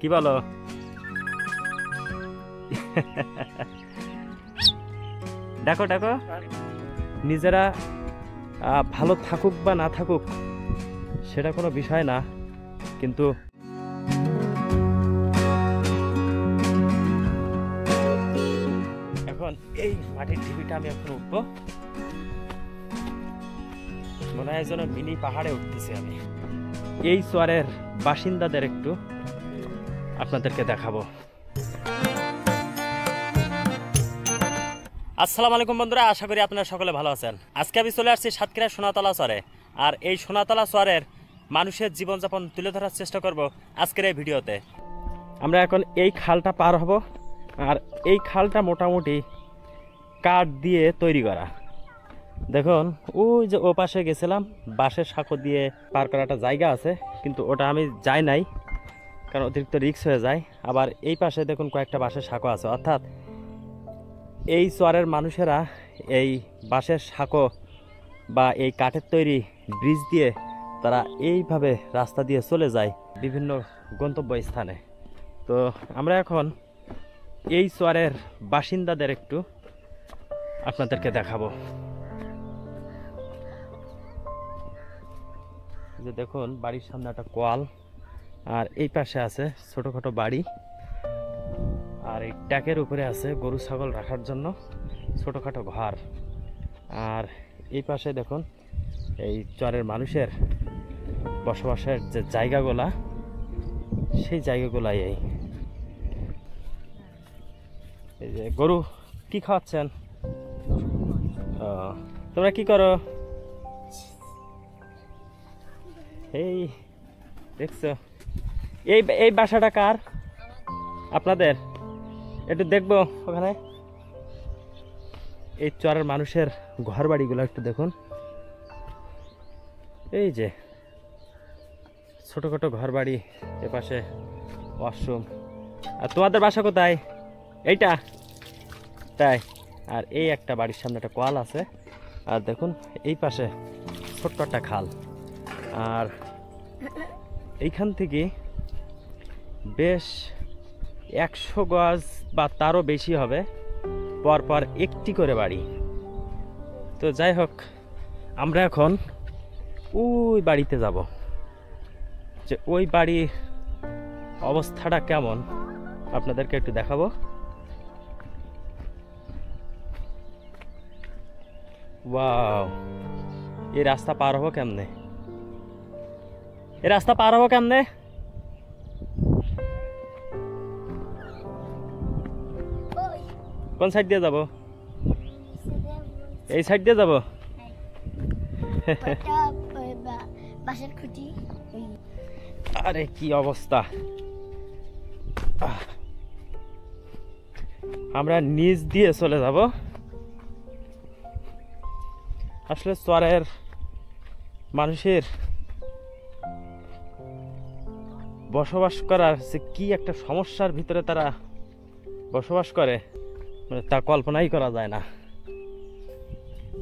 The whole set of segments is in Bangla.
কি বলো? দেখো দেখো, নিজেরা ভালো থাকুক বা না থাকুক সেটা কোনো বিষয় না, কিন্তু এখন এই মাটির ঢিবিটা আমি এখন উঠবো। মনে হয় যেন মিনি পাহাড়ে উঠতেছি আমি। এই চরের বাসিন্দাদের একটু আপনাদেরকে দেখাবো। আসসালামু আলাইকুম বন্ধুরা, আশা করি আপনারা সকলে ভালো আছেন। আজকে আমি চলে আসছি সাতক্ষীরা সোনাতলা চরে, আর এই সোনাতলা চরের মানুষের জীবনযাপন তুলে ধরার চেষ্টা করব আজকের এই ভিডিওতে। আমরা এখন এই খালটা পার হব, আর এই খালটা মোটামুটি কাঠ দিয়ে তৈরি করা। দেখুন ওই যে ও পাশে গেছিলাম, বাঁশের সাঁকো দিয়ে পার করা একটা জায়গা আছে, কিন্তু ওটা আমি যাই নাই কারণ অতিরিক্ত রিস্ক হয়ে যায়। আবার এই পাশে দেখুন কয়েকটা বাঁশের সাঁকো আছে, অর্থাৎ এই চরের মানুষেরা এই বাঁশের সাঁকো বা এই কাঠের তৈরি ব্রিজ দিয়ে তারা এইভাবে রাস্তা দিয়ে চলে যায় বিভিন্ন গন্তব্য স্থানে। তো আমরা এখন এই চরের বাসিন্দাদের একটু আপনাদেরকে দেখাবো। যে দেখুন বাড়ির সামনে একটা কোয়াল, আর এই পাশে আছে ছোটখাটো বাড়ি, আর এই ট্যাকের উপরে আছে গরু ছাগল রাখার জন্য ছোটখাটো ঘর। আর এই পাশে দেখুন এই চরের মানুষের বসবাসের যে জায়গাগুলা, সেই জায়গাগুলাই এই যে গরু কি খাওয়াচ্ছেন? তোমরা কি করো? এই দেখছো এই বাসাটা কার? আপনাদের? একটু দেখবো ওখানে এই চরের মানুষের ঘর বাড়িগুলো একটু দেখুন। এই যে ছোটখাটো ঘর বাড়ি, এপাশে ওয়াশরুম। আর তোমাদের বাসা কোথায়? এইটা তাই? আর এই একটা বাড়ির সামনে একটা কল আছে, আর দেখুন এই পাশে ছোট্ট একটা খাল। আর এইখান থেকে বেশ 100 গজ বা তারও বেশি হবে পরপর একটি করে বাড়ি। তো যাই হোক, আমরা এখন ওই বাড়িতে যাব, যে ওই বাড়ির অবস্থাটা কেমন আপনাদেরকে একটু দেখাবো। ওয়াও, এই রাস্তা পার হবো কেমনে? এই রাস্তা পার হবো কেমনে? কোন সাইড দিয়ে যাব? এই সাইড দিয়ে যাব? আরে কি অবস্থা! আমরা নিচ দিয়ে চলে যাব। আসলে চরের মানুষের বসবাস করার যে কি একটা সমস্যার ভিতরে তারা বসবাস করে, মানে তা কল্পনাই করা যায় না।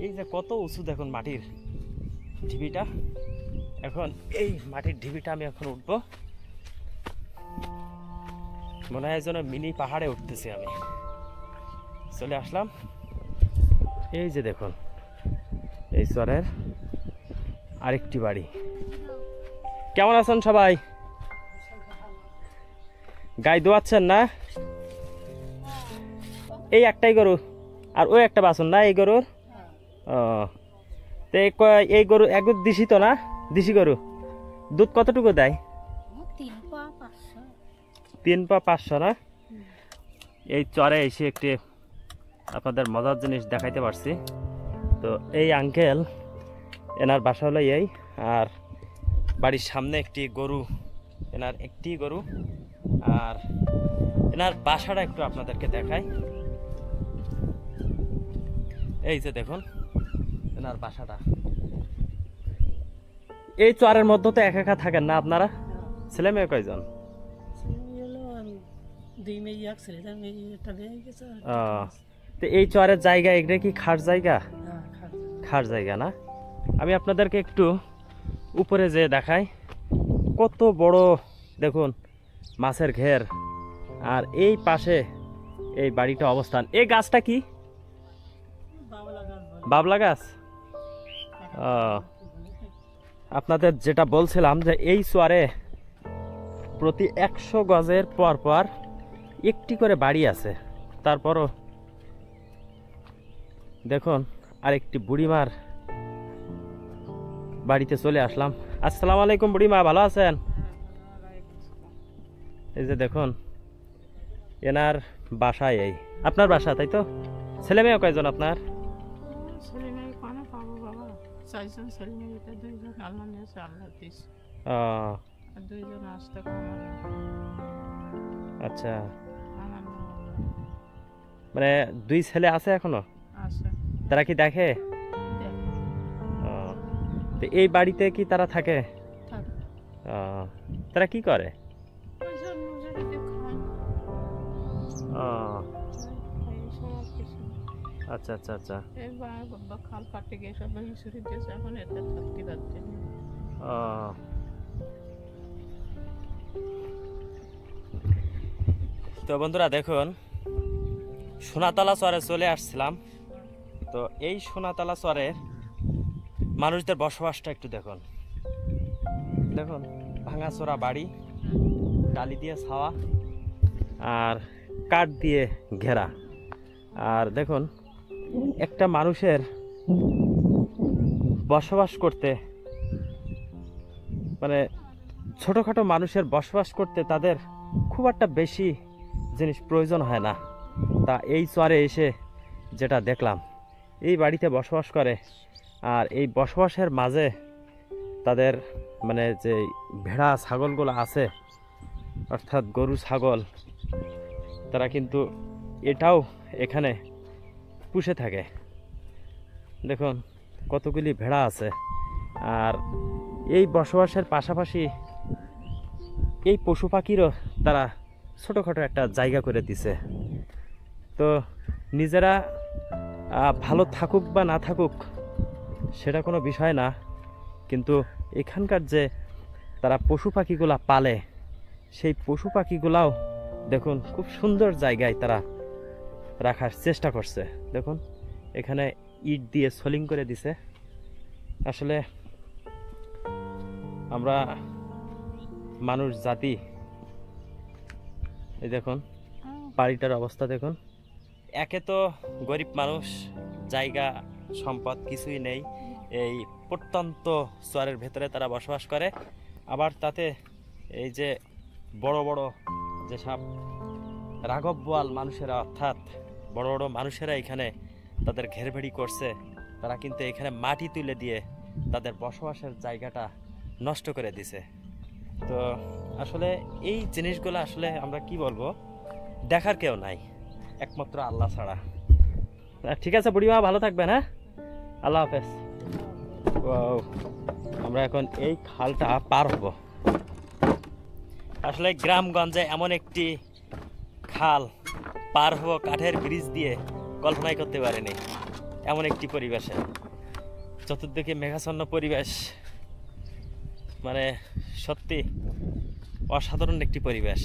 এই যে কত উঁচু দেখুন মাটির ঢিবিটা। এখন এই মাটির ঢিবিটা আমি এখন উঠবো। মনে হয় যেন মিনি পাহাড়ে উঠতেছি আমি। চলে আসলাম। এই যে দেখুন এই চরের আরেকটি বাড়ি। কেমন আছেন সবাই? গাই দোয়াচ্ছেন না? এই একটাই গরু আর ওই একটা বাছুর না এই গরুর? ও, তো এই গরু একদম দিশি তো না? দিশি গরু দুধ কতটুকু দেয়? 3 পা 500 না? এই চরে এসে একটি আপনাদের মজার জিনিস দেখাইতে পারছি। তো এই আঙ্কেল, এনার বাসা হলো এই, আর বাড়ির সামনে একটি গরু, এনার একটি গরু। আর এনার বাসাটা একটু আপনাদেরকে দেখাই। এই যে দেখুন এনার বাসাটা। এই চরের মধ্যে তো একা একা থাকেন না আপনারা? ছেলে মেয়ে কয়জন? তো এই চরের জায়গা এগুলো কি খাট জায়গা? খাট জায়গা না? আমি আপনাদেরকে একটু উপরে যে দেখাই, কত বড় দেখুন মাছের ঘের, আর এই পাশে এই বাড়িটা অবস্থান। এই গাছটা কি? বাবলা গাছ। আপনাদের যেটা বলছিলাম যে এই চরে প্রতি 100 গজের পর পর একটি করে বাড়ি আছে। তারপরও দেখুন আরেকটি বুড়িমার বাড়িতে চলে আসলাম। আসসালামু আলাইকুম বুড়িমা, ভালো আছেন? এই যে দেখুন এনার বাসায়, এই আপনার বাসা তাই তো? ছেলে মেয়ে কয়জন আপনার? আচ্ছা, মানে 2 ছেলে আছে এখনো? তারা কি দেখে? তো এই বাড়িতে কি তারা থাকে? তারা কি করে? আচ্ছা আচ্ছা আচ্ছা। তো বন্ধুরা দেখুন সোনাতলা চরে চলে আসছিলাম। তো এই সোনাতলা চরের মানুষদের বসবাসটা একটু দেখুন। দেখুন ভাঙাচোরা বাড়ি, টালি দিয়ে ছাওয়া আর কাঠ দিয়ে ঘেরা। আর দেখুন একটা মানুষের বসবাস করতে, মানে ছোটোখাটো মানুষের বসবাস করতে তাদের খুব একটা বেশি জিনিস প্রয়োজন হয় না। তা এই চরে এসে যেটা দেখলাম, এই বাড়িতে বসবাস করে, আর এই বসবাসের মাঝে তাদের মানে যে ভেড়া ছাগলগুলো আছে, অর্থাৎ গরু ছাগল, তারা কিন্তু এটাও এখানে পুষে থাকে। দেখুন কতগুলি ভেড়া আছে। আর এই বসবাসের পাশাপাশি এই পশু পাখিরও তারা ছোটোখাটো একটা জায়গা করে দিছে। তো নিজেরা ভালো থাকুক বা না থাকুক সেটা কোনো বিষয় না, কিন্তু এখানকার যে তারা পশু পাখিগুলা পালে, সেই পশু পাখিগুলাও দেখুন খুব সুন্দর জায়গায় তারা রাখার চেষ্টা করছে। দেখুন এখানে ইট দিয়ে সোলিং করে দিছে। আসলে আমরা মানুষ জাতি, এই দেখুন বাড়িটার অবস্থা দেখুন। একে তো গরিব মানুষ, জায়গা সম্পদ কিছুই নেই, এই প্রত্যন্ত চরের ভেতরে তারা বসবাস করে। আবার তাতে এই যে বড় বড় যেসব রাঘব বোয়াল মানুষেরা, অর্থাৎ বড় বড় মানুষেরা এখানে তাদের ঘেরভেড়ি করছে, তারা কিন্তু এখানে মাটি তুলে দিয়ে তাদের বসবাসের জায়গাটা নষ্ট করে দিছে। তো আসলে এই জিনিসগুলো আসলে আমরা কি বলবো, দেখার কেউ নাই একমাত্র আল্লাহ ছাড়া। ঠিক আছে বুড়িমা, ভালো থাকবেন। হ্যাঁ, আল্লাহ হাফেজ। আমরা এখন এই খালটা পার হব। আসলে গ্রামগঞ্জে এমন একটি খাল পার হব কাঠের ব্রিজ দিয়ে কল্পনাই করতে পারিনি। এমন একটি পরিবেশে, চতুর্দিকে মেঘাচ্ছন্ন পরিবেশ, মানে সত্যি অসাধারণ একটি পরিবেশ।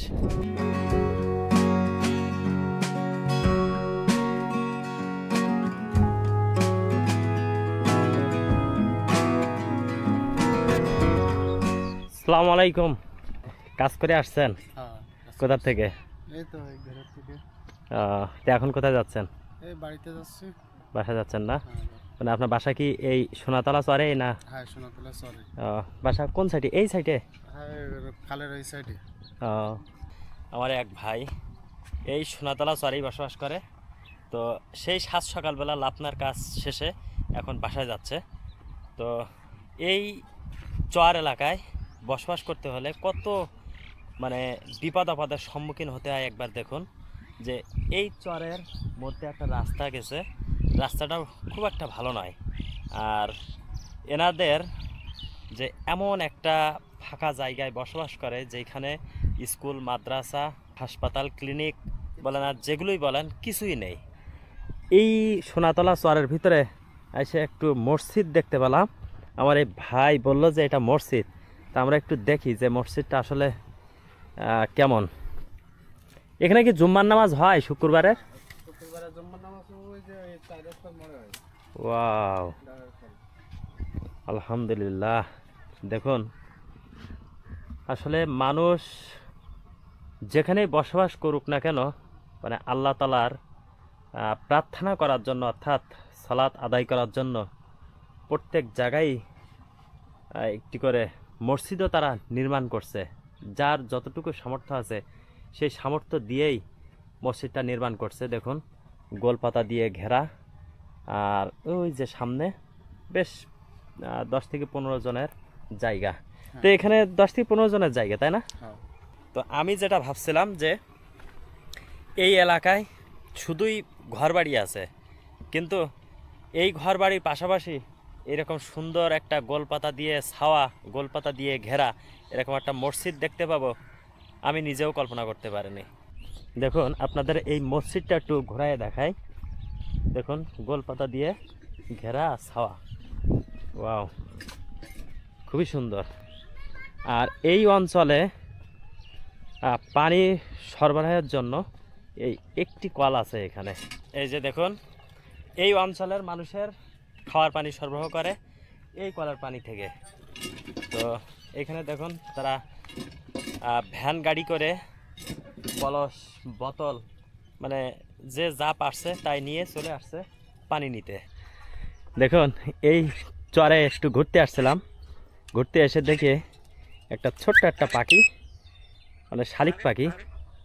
আসসালামু আলাইকুম। কাজ করে আসছেন? কোথা থেকে? এই তো এই ঘরের থেকে। তো এখন কোথায় যাচ্ছেন? এই বাড়িতে যাচ্ছি। বাসা যাচ্ছেন না? মানে আপনার বাসা কি এই সোনাতলা চরে না? হ্যাঁ, সোনাতলা চরে। বাসা কোন সাইডে? এই সাইডে? হ্যাঁ, খালের এই সাইডে। আমার এক ভাই এই সোনাতলা চরেই বসবাস করে। তো সেই সাত সকালবেলা লাপনার কাজ শেষে এখন বাসায় যাচ্ছে। তো এই চর এলাকায় বসবাস করতে হলে কত মানে বিপদ আপদের সম্মুখীন হতে হয় একবার দেখুন। যে এই চরের মধ্যে একটা রাস্তা গেছে, রাস্তাটাও খুব একটা ভালো নয়। আর এনাদের যে এমন একটা ফাঁকা জায়গায় বসবাস করে যেখানে স্কুল, মাদ্রাসা, হাসপাতাল, ক্লিনিক বলেন আর যেগুলোই বলেন কিছুই নেই। এই সোনাতলা চরের ভিতরে এসে একটু মসজিদ দেখতে পেলাম। আমার এই ভাই বলল যে এটা মসজিদ। তা আমরা একটু দেখি যে মসজিদটা আসলে কেমন? এখানে কি জুম্মার নামাজ হয় শুক্রবারের? শুক্রবারে জম্মার নামাজ ওই যে এই 4 রাস্তার মোড়ে হয়। ওয়াও, আলহামদুলিল্লাহ। দেখুন, আসলে মানুষ যেখানেই বসবাস করুক না কেন, মানে আল্লাহ তাআলার প্রার্থনা করার জন্য, অর্থাৎ সালাত আদায় করার জন্য প্রত্যেক জায়গায় একটি করে মসজিদও তারা নির্মাণ করছে। যার যতটুকু সামর্থ্য আছে সেই সামর্থ্য দিয়েই মসজিদটা নির্মাণ করছে। দেখুন, গোলপাতা দিয়ে ঘেরা, আর ওই যে সামনে বেশ 10 থেকে 15 জনের জায়গা। তো এখানে 10 থেকে 15 জনের জায়গা, তাই না? হ্যাঁ। তো আমি যেটা ভাবছিলাম যে এই এলাকায় শুধুই ঘরবাড়ি আছে, কিন্তু এই ঘরবাড়ির পাশাপাশি এরকম সুন্দর একটা গোলপাতা দিয়ে ছাওয়া, গোলপাতা দিয়ে ঘেরা এরকম একটা মসজিদ দেখতে পাবো আমি নিজেও কল্পনা করতে পারিনি। দেখুন, আপনাদের এই মসজিদটা একটু ঘোরায় দেখাই। দেখুন, গোলপাতা দিয়ে ঘেরা ছাওয়া, ওয়াও, খুবই সুন্দর। আর এই অঞ্চলে পানি সরবরাহের জন্য এই একটি কল আছে এখানে। এই যে দেখুন, এই অঞ্চলের মানুষের খাওয়ার পানি সরবরাহ করে এই কলের পানি থেকে। তো এখানে দেখুন, তারা ভ্যান গাড়ি করে কলস, বোতল, মানে যে যা পারছে তাই নিয়ে চলে আসছে পানি নিতে। দেখুন, এই চরে একটু ঘুরতে আসছিলাম, ঘুরতে এসে দেখে একটা ছোট্ট একটা পাখি, মানে শালিক পাখি,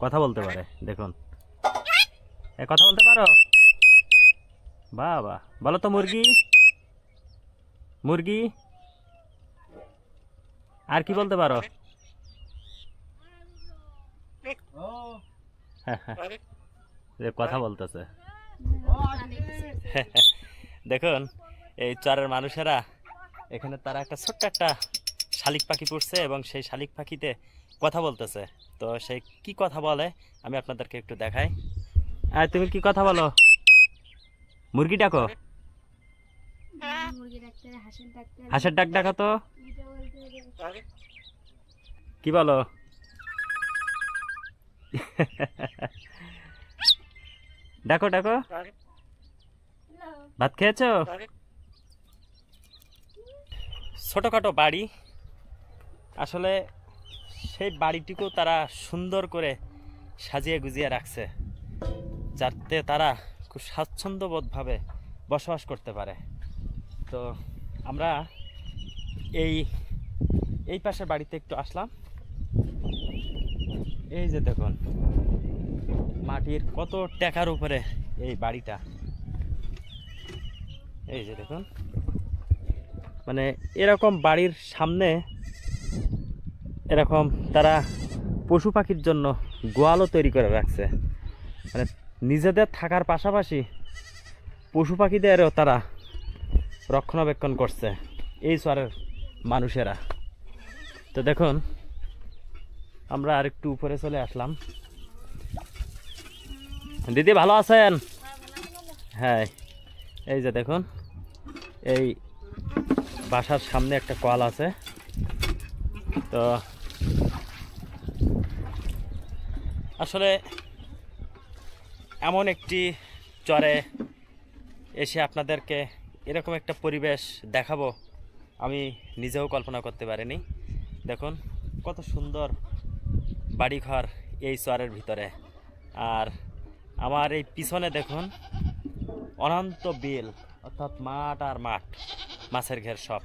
কথা বলতে পারে। দেখুন, কথা বলতে পারো? বাহ বাহ, বলো তো মুরগি, মুরগি। আর কি বলতে পারো? কথা বলতেছে। দেখুন, এই চরের মানুষেরা এখানে তারা একটা ছোট্ট একটা শালিক পাখি পুষছে এবং সেই শালিক পাখিতে কথা বলতেছে। তো সেই কি কথা বলে আমি আপনাদেরকে একটু দেখাই। আর তুমি কি কথা বলো? মুরগি ডাকো, হাঁসের ডাক ডাকো তো, কি বলো? ডাকো ডাকো, ভাত খেয়েছো? ছোটখাটো বাড়ি, আসলে সেই বাড়িটিকেও তারা সুন্দর করে সাজিয়ে গুজিয়ে রাখছে, যাতে তারা খুব স্বাচ্ছন্দ্যবোধভাবে বসবাস করতে পারে। তো আমরা এই পাশের বাড়িতে একটু আসলাম। এই যে দেখুন, মাটির কত টাকার উপরে এই বাড়িটা। এই যে দেখুন, মানে এরকম বাড়ির সামনে এরকম তারা পশু পাখির জন্য গোয়ালও তৈরি করে রাখছে। মানে নিজেদের থাকার পাশাপাশি পশু পাখিদেরও তারা রক্ষণাবেক্ষণ করছে এই চরের মানুষেরা। তো দেখুন, আমরা আরেকটু উপরে চলে আসলাম। দিদি ভালো আছেন? হ্যাঁ, এই যে দেখুন, এই বাসার সামনে একটা কল আছে। তো আসলে এমন একটি চরে এসে আপনাদেরকে এরকম একটা পরিবেশ দেখাবো আমি নিজেও কল্পনা করতে পারিনি। দেখুন, কত সুন্দর বাড়িঘর এই চরের ভিতরে। আর আমার এই পিছনে দেখুন, অনন্ত বিল, অর্থাৎ মাঠ আর মাঠ, মাছের ঘের সব।